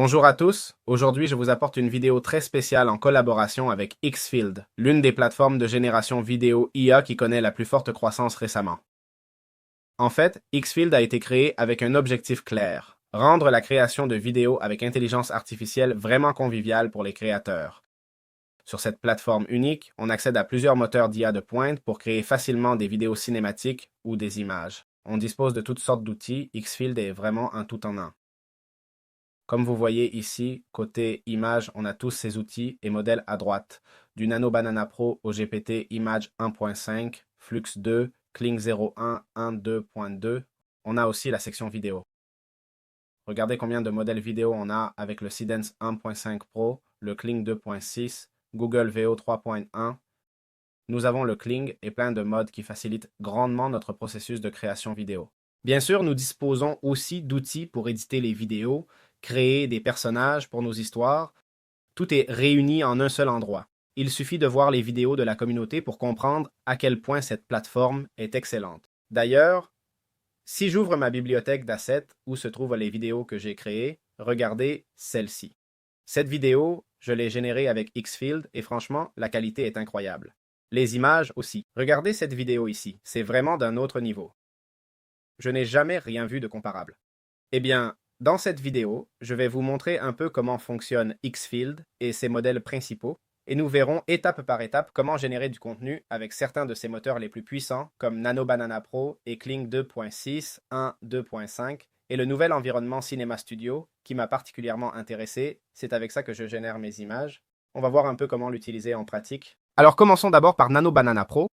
Bonjour à tous, aujourd'hui je vous apporte une vidéo très spéciale en collaboration avec Xfield, l'une des plateformes de génération vidéo IA qui connaît la plus forte croissance récemment. En fait, Xfield a été créé avec un objectif clair, rendre la création de vidéos avec intelligence artificielle vraiment conviviale pour les créateurs. Sur cette plateforme unique, on accède à plusieurs moteurs d'IA de pointe pour créer facilement des vidéos cinématiques ou des images. On dispose de toutes sortes d'outils, Xfield est vraiment un tout en un. Comme vous voyez ici, côté image, on a tous ces outils et modèles à droite, du Nano Banana Pro au GPT Image 1.5, Flux 2, Kling 01, 1.2.2. On a aussi la section vidéo. Regardez combien de modèles vidéo on a avec le Seedance 1.5 Pro, le Kling 2.6, Google Veo 3.1. Nous avons le Kling et plein de modes qui facilitent grandement notre processus de création vidéo. Bien sûr, nous disposons aussi d'outils pour éditer les vidéos, créer des personnages pour nos histoires. Tout est réuni en un seul endroit. Il suffit de voir les vidéos de la communauté pour comprendre à quel point cette plateforme est excellente. D'ailleurs, si j'ouvre ma bibliothèque d'assets où se trouvent les vidéos que j'ai créées, regardez celle-ci. Cette vidéo, je l'ai générée avec Xfield et franchement, la qualité est incroyable. Les images aussi. Regardez cette vidéo ici, c'est vraiment d'un autre niveau. Je n'ai jamais rien vu de comparable. Eh bien, dans cette vidéo, je vais vous montrer un peu comment fonctionne Xfield et ses modèles principaux, et nous verrons étape par étape comment générer du contenu avec certains de ses moteurs les plus puissants comme Nano Banana Pro et Kling 2.6, 1.2.5 et le nouvel environnement Cinema Studio qui m'a particulièrement intéressé. C'est avec ça que je génère mes images. On va voir un peu comment l'utiliser en pratique. Alors commençons d'abord par Nano Banana Pro.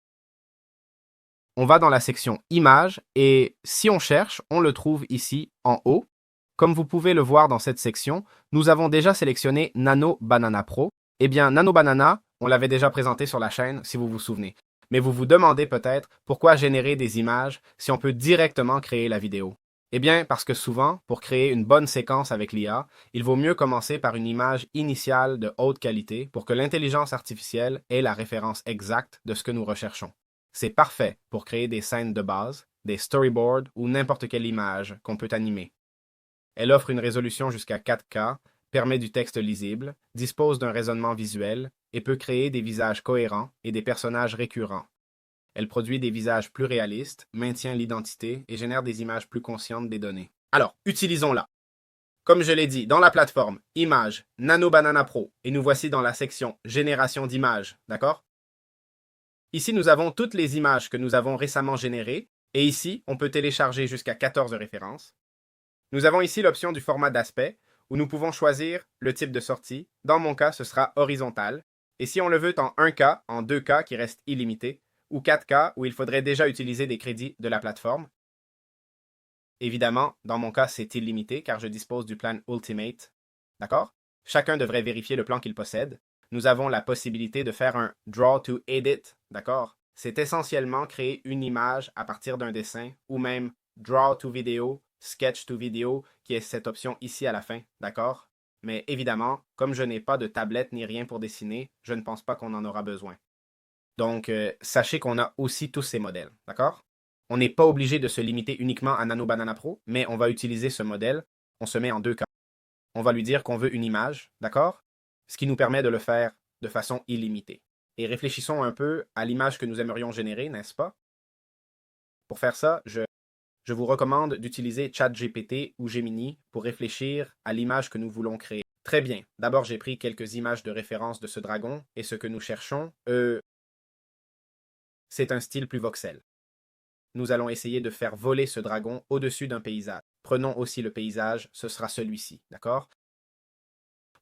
On va dans la section Images et si on cherche, on le trouve ici en haut. Comme vous pouvez le voir dans cette section, nous avons déjà sélectionné Nano Banana Pro. Eh bien, Nano Banana, on l'avait déjà présenté sur la chaîne, si vous vous souvenez. Mais vous vous demandez peut-être pourquoi générer des images si on peut directement créer la vidéo. Eh bien, parce que souvent, pour créer une bonne séquence avec l'IA, il vaut mieux commencer par une image initiale de haute qualité pour que l'intelligence artificielle ait la référence exacte de ce que nous recherchons. C'est parfait pour créer des scènes de base, des storyboards ou n'importe quelle image qu'on peut animer. Elle offre une résolution jusqu'à 4K, permet du texte lisible, dispose d'un raisonnement visuel et peut créer des visages cohérents et des personnages récurrents. Elle produit des visages plus réalistes, maintient l'identité et génère des images plus conscientes des données. Alors, utilisons-la. Comme je l'ai dit, dans la plateforme Images, Nano Banana Pro, et nous voici dans la section Génération d'images, d'accord? Ici, nous avons toutes les images que nous avons récemment générées, et ici, on peut télécharger jusqu'à 14 références. Nous avons ici l'option du format d'aspect, où nous pouvons choisir le type de sortie. Dans mon cas, ce sera horizontal. Et si on le veut en 1K, en 2K qui reste illimité, ou 4K où il faudrait déjà utiliser des crédits de la plateforme. Évidemment, dans mon cas, c'est illimité car je dispose du plan Ultimate. D'accord? Chacun devrait vérifier le plan qu'il possède. Nous avons la possibilité de faire un Draw to Edit. D'accord? C'est essentiellement créer une image à partir d'un dessin ou même Draw to Video, Sketch to Video, qui est cette option ici à la fin, d'accord? Mais évidemment, comme je n'ai pas de tablette ni rien pour dessiner, je ne pense pas qu'on en aura besoin. Donc, sachez qu'on a aussi tous ces modèles, d'accord? On n'est pas obligé de se limiter uniquement à Nano Banana Pro, mais on va utiliser ce modèle. On se met en 2K. On va lui dire qu'on veut une image, d'accord? Ce qui nous permet de le faire de façon illimitée. Et réfléchissons un peu à l'image que nous aimerions générer, n'est-ce pas? Pour faire ça, je vous recommande d'utiliser ChatGPT ou Gemini pour réfléchir à l'image que nous voulons créer. Très bien. D'abord, j'ai pris quelques images de référence de ce dragon et ce que nous cherchons, c'est un style plus voxel. Nous allons essayer de faire voler ce dragon au-dessus d'un paysage. Prenons aussi le paysage, ce sera celui-ci, d'accord?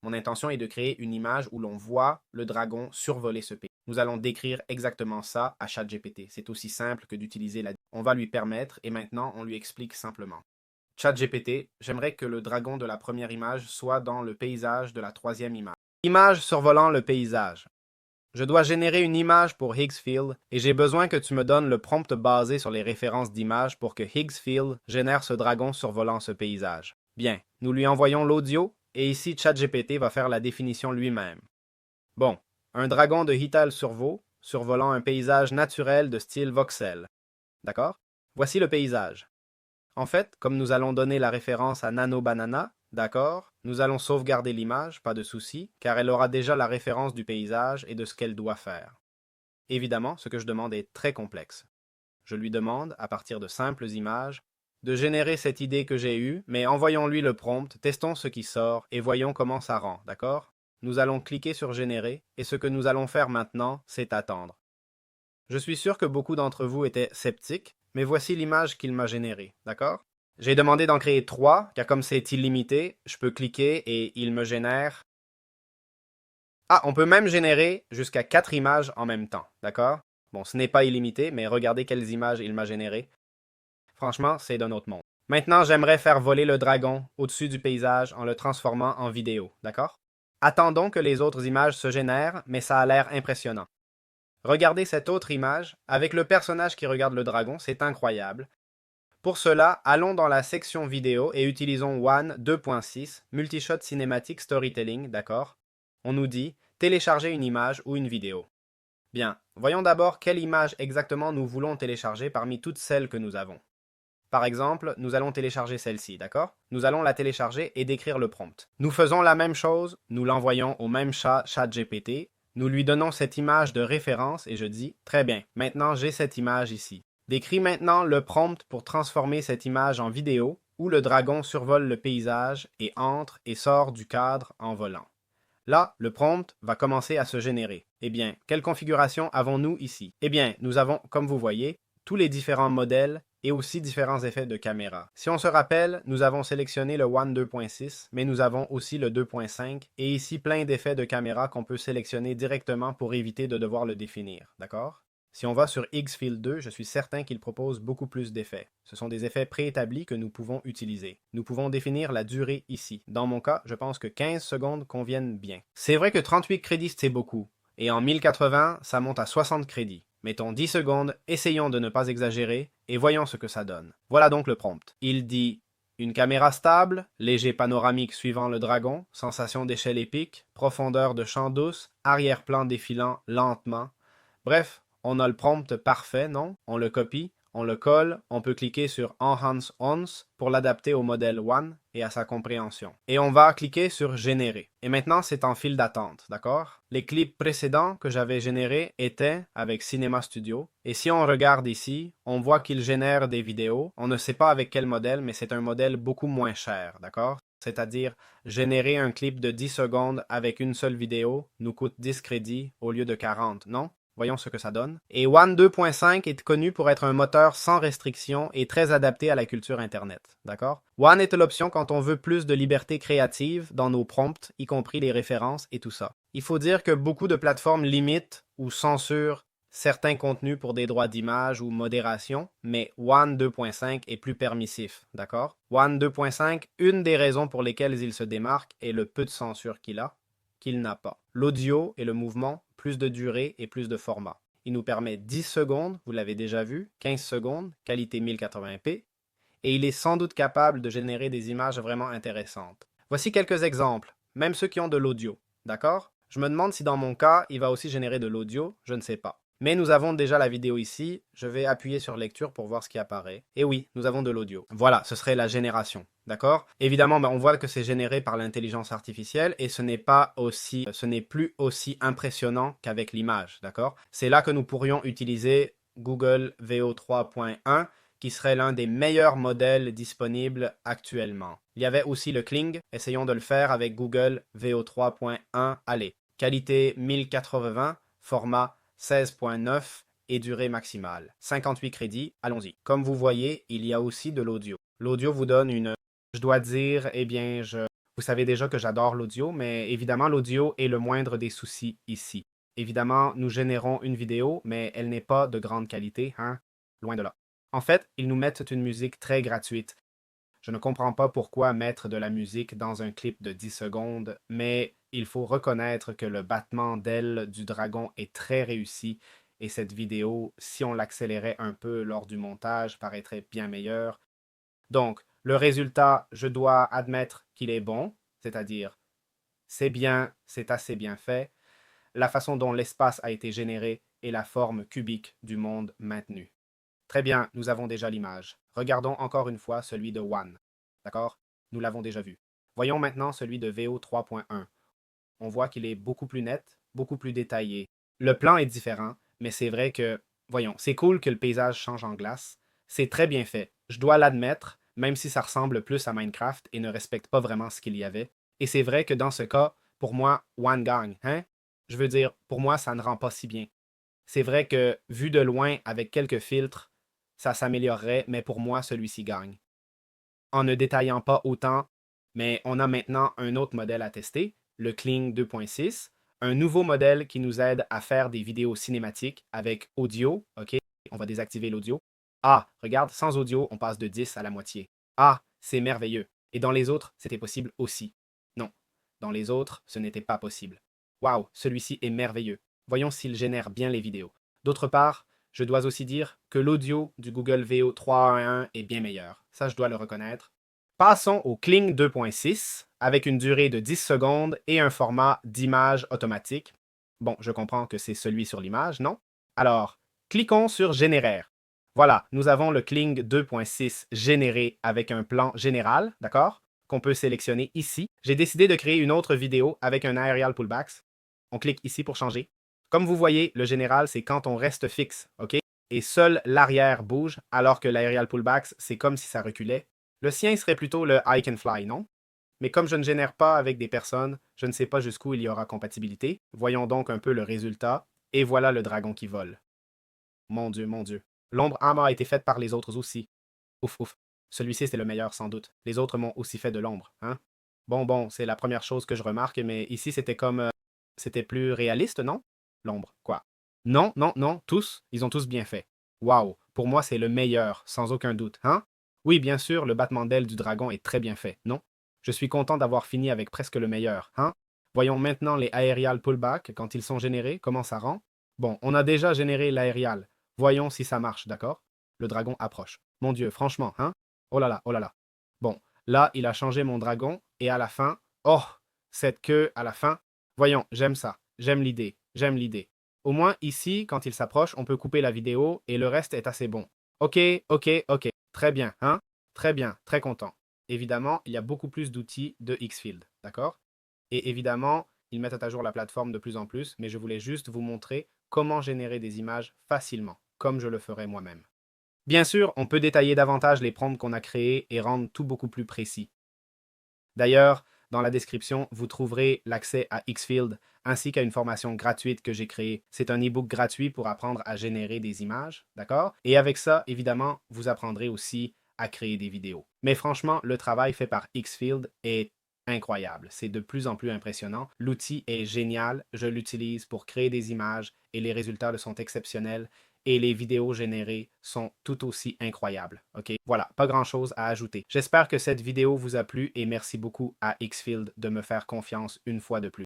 Mon intention est de créer une image où l'on voit le dragon survoler ce pays. Nous allons décrire exactement ça à ChatGPT. C'est aussi simple que d'utiliser la... On va lui permettre et maintenant on lui explique simplement. ChatGPT, j'aimerais que le dragon de la première image soit dans le paysage de la troisième image. Image survolant le paysage. Je dois générer une image pour Higgsfield et j'ai besoin que tu me donnes le prompt basé sur les références d'images pour que Higgsfield génère ce dragon survolant ce paysage. Bien, nous lui envoyons l'audio et ici ChatGPT va faire la définition lui-même. Bon, un dragon de Hital Survo survolant un paysage naturel de style voxel. D'accord? Voici le paysage. En fait, comme nous allons donner la référence à Nano Banana, d'accord, Nous allons sauvegarder l'image, pas de souci, car elle aura déjà la référence du paysage et de ce qu'elle doit faire. Évidemment, ce que je demande est très complexe. Je lui demande, à partir de simples images, de générer cette idée que j'ai eue, mais envoyons-lui le prompt, testons ce qui sort et voyons comment ça rend, d'accord? Nous allons cliquer sur Générer, et ce que nous allons faire maintenant, c'est attendre. Je suis sûr que beaucoup d'entre vous étaient sceptiques, mais voici l'image qu'il m'a générée, d'accord? J'ai demandé d'en créer 3, car comme c'est illimité, je peux cliquer et il me génère. Ah, on peut même générer jusqu'à 4 images en même temps, d'accord? Bon, ce n'est pas illimité, mais regardez quelles images il m'a générées. Franchement, c'est d'un autre monde. Maintenant, j'aimerais faire voler le dragon au-dessus du paysage en le transformant en vidéo, d'accord? Attendons que les autres images se génèrent, mais ça a l'air impressionnant. Regardez cette autre image avec le personnage qui regarde le dragon, c'est incroyable. Pour cela, allons dans la section vidéo et utilisons One 2.6, Multishot Cinematic Storytelling, d'accord? On nous dit télécharger une image ou une vidéo. Bien, voyons d'abord quelle image exactement nous voulons télécharger parmi toutes celles que nous avons. Par exemple, nous allons télécharger celle-ci, d'accord? Nous allons la télécharger et décrire le prompt. Nous faisons la même chose, nous l'envoyons au même chat ChatGPT, nous lui donnons cette image de référence et je dis « Très bien, maintenant j'ai cette image ici. Décris maintenant le prompt pour transformer cette image en vidéo où le dragon survole le paysage et entre et sort du cadre en volant. » Là, le prompt va commencer à se générer. Eh bien, quelle configuration avons-nous ici? Eh bien, nous avons, comme vous voyez, tous les différents modèles et aussi différents effets de caméra. Si on se rappelle, nous avons sélectionné le One 2.6, mais nous avons aussi le 2.5 et ici plein d'effets de caméra qu'on peut sélectionner directement pour éviter de devoir le définir, d'accord? Si on va sur Xfield 2, je suis certain qu'il propose beaucoup plus d'effets. Ce sont des effets préétablis que nous pouvons utiliser. Nous pouvons définir la durée ici. Dans mon cas, je pense que 15 secondes conviennent bien. C'est vrai que 38 crédits, c'est beaucoup. Et en 1080, ça monte à 60 crédits. Mettons 10 secondes, essayons de ne pas exagérer, et voyons ce que ça donne. Voilà donc le prompt. Il dit une caméra stable, léger panoramique suivant le dragon, sensation d'échelle épique, profondeur de champ douce, arrière-plan défilant lentement. Bref, on a le prompt parfait, non? On le copie, on le colle, on peut cliquer sur Enhance Once pour l'adapter au modèle One et à sa compréhension. Et on va cliquer sur Générer. Et maintenant, c'est en file d'attente, d'accord? Les clips précédents que j'avais générés étaient avec Cinema Studio. Et si on regarde ici, on voit qu'il génère des vidéos. On ne sait pas avec quel modèle, mais c'est un modèle beaucoup moins cher, d'accord? C'est-à-dire, générer un clip de 10 secondes avec une seule vidéo nous coûte 10 crédits au lieu de 40, non? Voyons ce que ça donne. Et One 2.5 est connu pour être un moteur sans restriction et très adapté à la culture Internet. D'accord? One est l'option quand on veut plus de liberté créative dans nos prompts, y compris les références et tout ça. Il faut dire que beaucoup de plateformes limitent ou censurent certains contenus pour des droits d'image ou modération, mais One 2.5 est plus permissif, d'accord? One 2.5, une des raisons pour lesquelles il se démarque est le peu de censure qu'il n'a pas. L'audio et le mouvement, plus de durée et plus de format. Il nous permet 10 secondes, vous l'avez déjà vu, 15 secondes, qualité 1080p, et il est sans doute capable de générer des images vraiment intéressantes. Voici quelques exemples, même ceux qui ont de l'audio, d'accord? Je me demande si dans mon cas, il va aussi générer de l'audio, je ne sais pas. Mais nous avons déjà la vidéo ici, je vais appuyer sur lecture pour voir ce qui apparaît. Et oui, nous avons de l'audio. Voilà, ce serait la génération, d'accord? Évidemment, on voit que c'est généré par l'intelligence artificielle et ce n'est plus aussi impressionnant qu'avec l'image, d'accord? C'est là que nous pourrions utiliser Google VO 3.1 qui serait l'un des meilleurs modèles disponibles actuellement. Il y avait aussi le Kling, essayons de le faire avec Google VO 3.1, allez, qualité 1080, format 16.9 et durée maximale. 58 crédits, allons-y. Comme vous voyez, il y a aussi de l'audio. L'audio vous donne une... Je dois dire, eh bien, vous savez déjà que j'adore l'audio, mais évidemment, l'audio est le moindre des soucis ici. Évidemment, nous générons une vidéo, mais elle n'est pas de grande qualité, hein? Loin de là. En fait, ils nous mettent une musique très gratuite. Je ne comprends pas pourquoi mettre de la musique dans un clip de 10 secondes, mais il faut reconnaître que le battement d'ailes du dragon est très réussi et cette vidéo, si on l'accélérait un peu lors du montage, paraîtrait bien meilleure. Donc, le résultat, je dois admettre qu'il est bon, c'est-à-dire c'est bien, c'est assez bien fait, la façon dont l'espace a été généré et la forme cubique du monde maintenue. Très bien, nous avons déjà l'image. Regardons encore une fois celui de One. D'accord? Nous l'avons déjà vu. Voyons maintenant celui de VO 3.1. On voit qu'il est beaucoup plus net, beaucoup plus détaillé. Le plan est différent, mais c'est vrai que, voyons, c'est cool que le paysage change en glace. C'est très bien fait, je dois l'admettre, même si ça ressemble plus à Minecraft et ne respecte pas vraiment ce qu'il y avait. Et c'est vrai que dans ce cas, pour moi, one gagne, hein? Je veux dire, pour moi, ça ne rend pas si bien. C'est vrai que, vu de loin, avec quelques filtres, ça s'améliorerait, mais pour moi, celui-ci gagne. En ne détaillant pas autant, mais on a maintenant un autre modèle à tester, le Kling 2.6, un nouveau modèle qui nous aide à faire des vidéos cinématiques avec audio, OK? On va désactiver l'audio. Ah, regarde, sans audio, on passe de 10 à la moitié. Ah, c'est merveilleux. Et dans les autres, c'était possible aussi. Non, dans les autres, ce n'était pas possible. Waouh, celui-ci est merveilleux. Voyons s'il génère bien les vidéos. D'autre part, je dois aussi dire que l'audio du Google VO 3.1 est bien meilleur. Ça, je dois le reconnaître. Passons au Kling 2.6 avec une durée de 10 secondes et un format d'image automatique. Bon, je comprends que c'est celui sur l'image, non? Alors, cliquons sur Générer. Voilà, nous avons le Kling 2.6 généré avec un plan général, d'accord? Qu'on peut sélectionner ici. J'ai décidé de créer une autre vidéo avec un aerial pullbacks. On clique ici pour changer. Comme vous voyez, le général, c'est quand on reste fixe, OK? Et seul l'arrière bouge, alors que l'aerial pullbacks, c'est comme si ça reculait. Le sien serait plutôt le I can fly, non? Mais comme je ne génère pas avec des personnes, je ne sais pas jusqu'où il y aura compatibilité. Voyons donc un peu le résultat. Et voilà le dragon qui vole. Mon Dieu, mon Dieu. L'ombre âme a été faite par les autres aussi. Ouf, ouf. Celui-ci, c'est le meilleur sans doute. Les autres m'ont aussi fait de l'ombre, hein? Bon, c'est la première chose que je remarque, mais ici, c'était comme... c'était plus réaliste, non? L'ombre, quoi. Non, non, non, tous, ils ont tous bien fait. Waouh, pour moi, c'est le meilleur, sans aucun doute, hein? Oui, bien sûr, le battement d'aile du dragon est très bien fait, non? Je suis content d'avoir fini avec presque le meilleur, hein? Voyons maintenant les aerial pullback quand ils sont générés, comment ça rend? Bon, on a déjà généré l'aerial. Voyons si ça marche, d'accord? Le dragon approche. Mon Dieu, franchement, hein? Oh là là, oh là là. Bon, là, il a changé mon dragon, et à la fin, oh, cette queue à la fin. Voyons, j'aime ça, j'aime l'idée, j'aime l'idée. Au moins, ici, quand il s'approche, on peut couper la vidéo, et le reste est assez bon. Ok, ok, ok. Très bien, hein? Très bien, très content. Évidemment, il y a beaucoup plus d'outils de Xfield, d'accord? Et évidemment, ils mettent à jour la plateforme de plus en plus, mais je voulais juste vous montrer comment générer des images facilement, comme je le ferai moi-même. Bien sûr, on peut détailler davantage les prompts qu'on a créés et rendre tout beaucoup plus précis. D'ailleurs, dans la description, vous trouverez l'accès à Xfield ainsi qu'à une formation gratuite que j'ai créée. C'est un e-book gratuit pour apprendre à générer des images, d'accord? Et avec ça, évidemment, vous apprendrez aussi à créer des vidéos. Mais franchement, le travail fait par Xfield est incroyable. C'est de plus en plus impressionnant. L'outil est génial. Je l'utilise pour créer des images et les résultats sont exceptionnels et les vidéos générées sont tout aussi incroyables. OK? Voilà, pas grand-chose à ajouter. J'espère que cette vidéo vous a plu et merci beaucoup à Xfield de me faire confiance une fois de plus.